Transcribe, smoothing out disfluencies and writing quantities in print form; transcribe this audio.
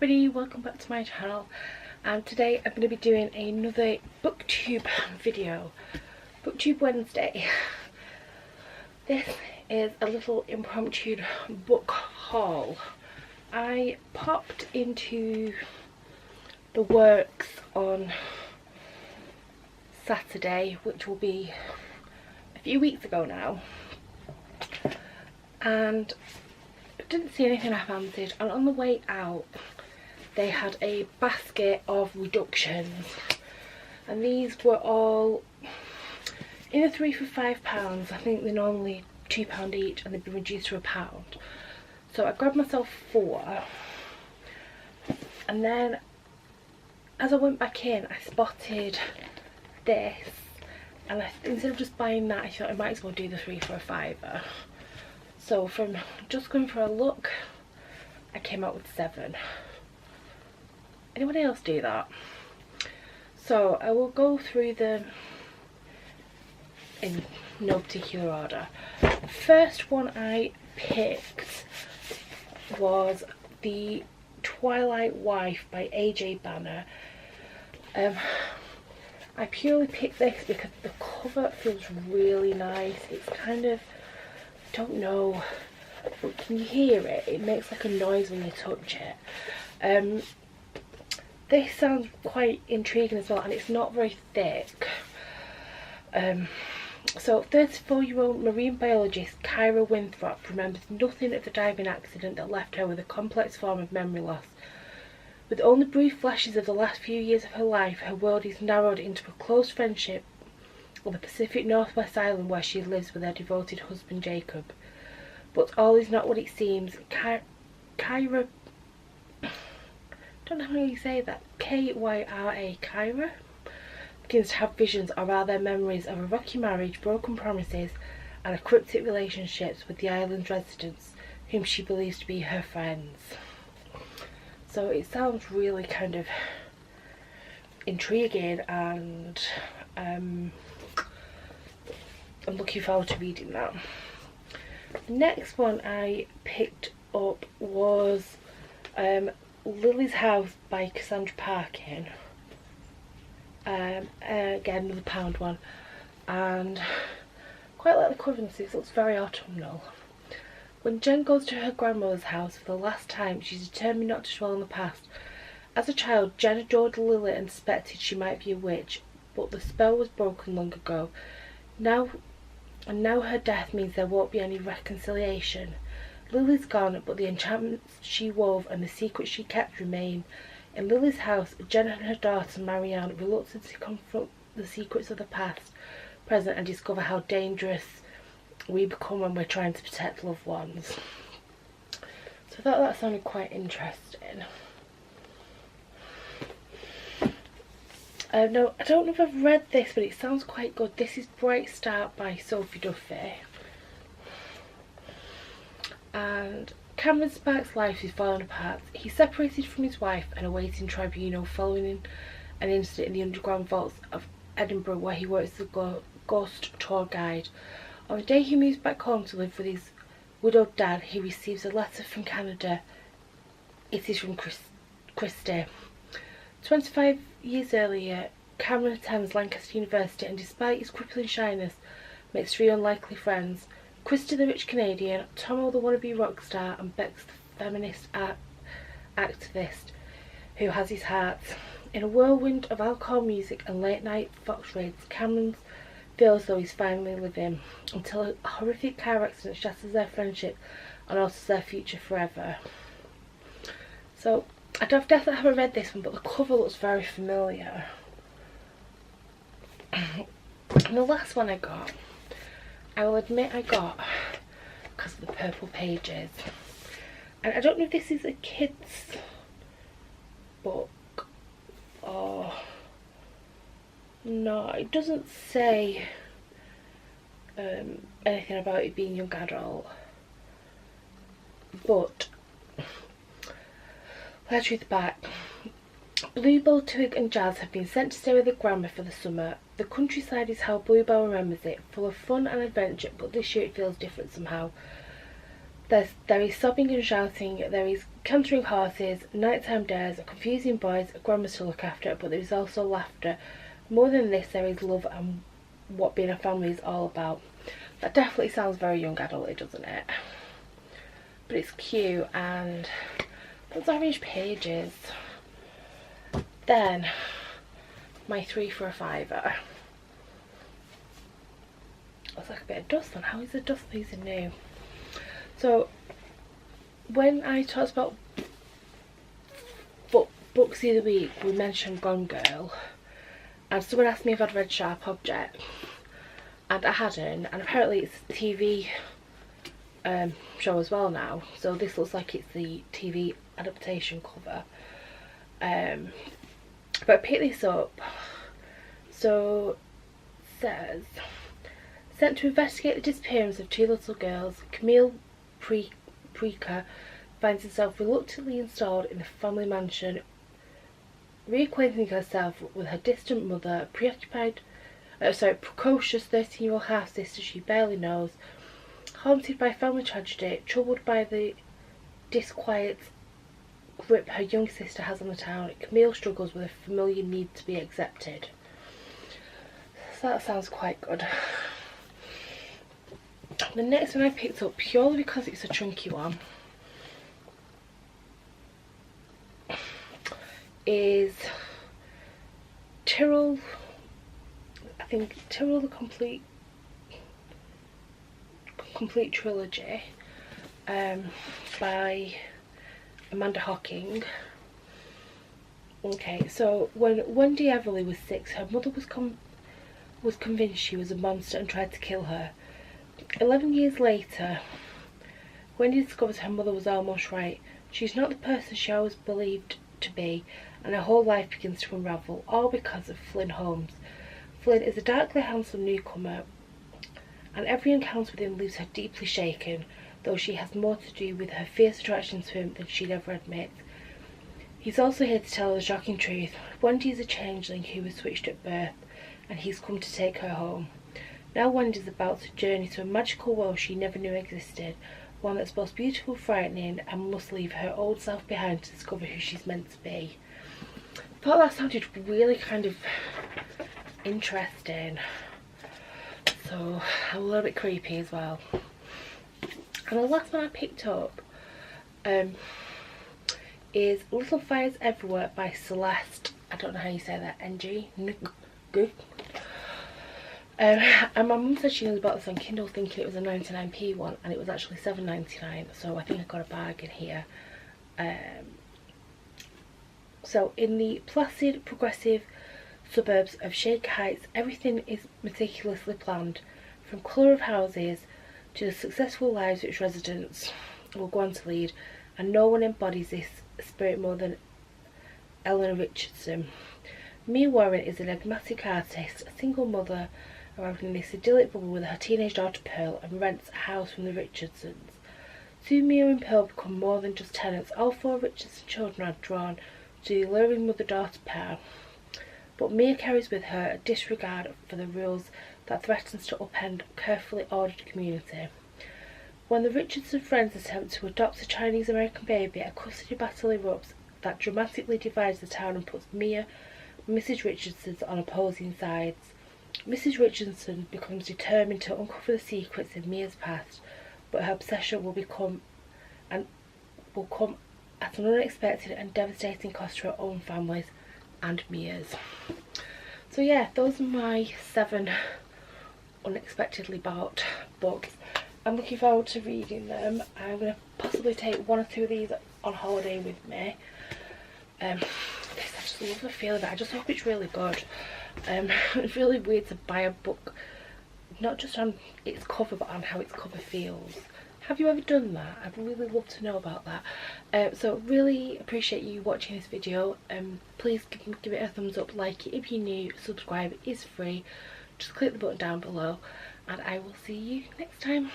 everybody, welcome back to my channel, and today I'm going to be doing another booktube video, booktube Wednesday. This is a little impromptu book haul. I popped into the works on Saturday, which will be a few weeks ago now, and didn't see anything I fancied, and on the way out they had a basket of reductions, and these were all in a 3 for £5. I think they're normally £2 each and they've been reduced to £1. So I grabbed myself 4, and then as I went back in I spotted this, and instead of just buying that, I thought I might as well do the 3 for £5. So from just going for a look, I came out with 7. Anybody else do that? So I will go through them in no particular order. The first one I picked was the Twilight Wife by AJ Banner. I purely picked this because the cover feels really nice. It's kind of, don't know, but can you hear it? It makes like a noise when you touch it. This sounds quite intriguing as well, and it's not very thick. So 34-year-old marine biologist Kyra Winthrop remembers nothing of the diving accident that left her with a complex form of memory loss. With only brief flashes of the last few years of her life, her world is narrowed into a close friendship on the Pacific Northwest island where she lives with her devoted husband Jacob. But all is not what it seems. Kyra, don't know how you say that, Kyra, Kyra begins to have visions, or rather memories, of a rocky marriage, broken promises and a cryptic relationships with the island's residents, whom she believes to be her friends. So it sounds really kind of intriguing, and I'm looking forward to reading that. The next one I picked up was Lily's House by Cassandra Parkin. Again, another £1 one, and quite like the cover. It looks very autumnal. When Jen goes to her grandmother's house for the last time, she's determined not to dwell on the past. As a child, Jen adored Lily and suspected she might be a witch, but the spell was broken long ago. Now her death means there won't be any reconciliation. Lily's gone, but the enchantments she wove and the secrets she kept remain. In Lily's house, Jen and her daughter Marianne, reluctant to confront the secrets of the past, present, and discover how dangerous we become when we're trying to protect loved ones. So I thought that sounded quite interesting. No, I don't know if I've read this, but it sounds quite good. This is Bright Start by Sophie Duffy. And Cameron Sparks' life is falling apart. He's separated from his wife and awaiting tribunal following an incident in the underground vaults of Edinburgh where he works as a ghost tour guide. On the day he moves back home to live with his widowed dad, he receives a letter from Canada. It is from Christy. 25 years earlier, Cameron attends Lancaster University and, despite his crippling shyness, makes 3 unlikely friends: Christy the rich Canadian, Tomo the wannabe rock star, and Bex the feminist activist who has his heart. In a whirlwind of alcohol, music and late night fox raids, Cameron feels as though he's finally living, until a horrific car accident shatters their friendship and alters their future forever. So I definitely haven't read this one, but the cover looks very familiar. And the last one I got, I will admit I got because of the purple pages, and I don't know if this is a kid's book or no. It doesn't say anything about it being young adult, but let's read the back. Bluebell, Twig and Jazz have been sent to stay with their grandma for the summer. The countryside is how Bluebell remembers it, full of fun and adventure, but this year it feels different somehow. There is sobbing and shouting, there is cantering horses, nighttime dares, confusing boys, a grandma to look after, but there is also laughter. More than this, there is love and what being a family is all about. That definitely sounds very young adult, doesn't it? But it's cute, and those orange pages. Then my 3 for a £5. Looks like a bit of dust on. How is the dust these are new? So when I talked about books the other week, we mentioned Gone Girl, and someone asked me if I'd read Sharp Object, and I hadn't, and apparently it's a TV show as well now, so this looks like it's the TV adaptation cover. But I picked this up. So it says, sent to investigate the disappearance of 2 little girls, Camille Preaker finds herself reluctantly installed in the family mansion, reacquainting herself with her distant mother, precocious 13-year-old half-sister she barely knows, haunted by family tragedy, troubled by the disquiet grip her young sister has on the town. Camille struggles with a familiar need to be accepted. So that sounds quite good. The next one I picked up, purely because it's a chunky one, is Tyrrell, I think Tyrrell the Complete Trilogy, by Amanda Hocking. Okay, so when Wendy Everly was 6, her mother was convinced she was a monster and tried to kill her. 11 years later, Wendy discovers her mother was almost right. She's not the person she always believed to be, and her whole life begins to unravel, all because of Flynn Holmes. Flynn is a darkly handsome newcomer, and every encounter with him leaves her deeply shaken, though she has more to do with her fierce attraction to him than she'd ever admit. He's also here to tell her the shocking truth. Wendy is a changeling who was switched at birth, and he's come to take her home. Now Wendy's about to journey to a magical world she never knew existed, one that's both beautiful, frightening, and must leave her old self behind to discover who she's meant to be. I thought that sounded really kind of interesting, so a little bit creepy as well. And the last one I picked up is Little Fires Everywhere by Celeste. I don't know how you say that. Good. And my mum said she only bought this on Kindle thinking it was a 99p one, and it was actually £7.99, so I think I got a bargain here. So in the placid, progressive suburbs of Shaker Heights, everything is meticulously planned, from colour of houses to the successful lives which residents will go on to lead, and no one embodies this spirit more than Eleanor Richardson. Mia Warren is an enigmatic artist, a single mother arrived in this idyllic bubble with her teenage daughter Pearl, and rents a house from the Richardsons. Soon Mia and Pearl become more than just tenants. All 4 Richardson children are drawn to the alluring mother-daughter pair, but Mia carries with her a disregard for the rules that threatens to upend a carefully ordered community. When the Richardson friends attempt to adopt a Chinese-American baby, a custody battle erupts that dramatically divides the town and puts Mia and Mrs. Richardson on opposing sides. Mrs. Richardson becomes determined to uncover the secrets of Mia's past, but her obsession will come at an unexpected and devastating cost to her own family's and Mia's. So yeah, those are my 7 unexpectedly bought books. I'm looking forward to reading them. I'm going to possibly take 1 or 2 of these on holiday with me. I just love the feel of it. I just hope it's really good. It's really weird to buy a book not just on its cover but on how its cover feels. Have you ever done that? I'd really love to know about that. So really appreciate you watching this video. Please give it a thumbs up, like it if you're new, subscribe, it is free. Just click the button down below, and I will see you next time.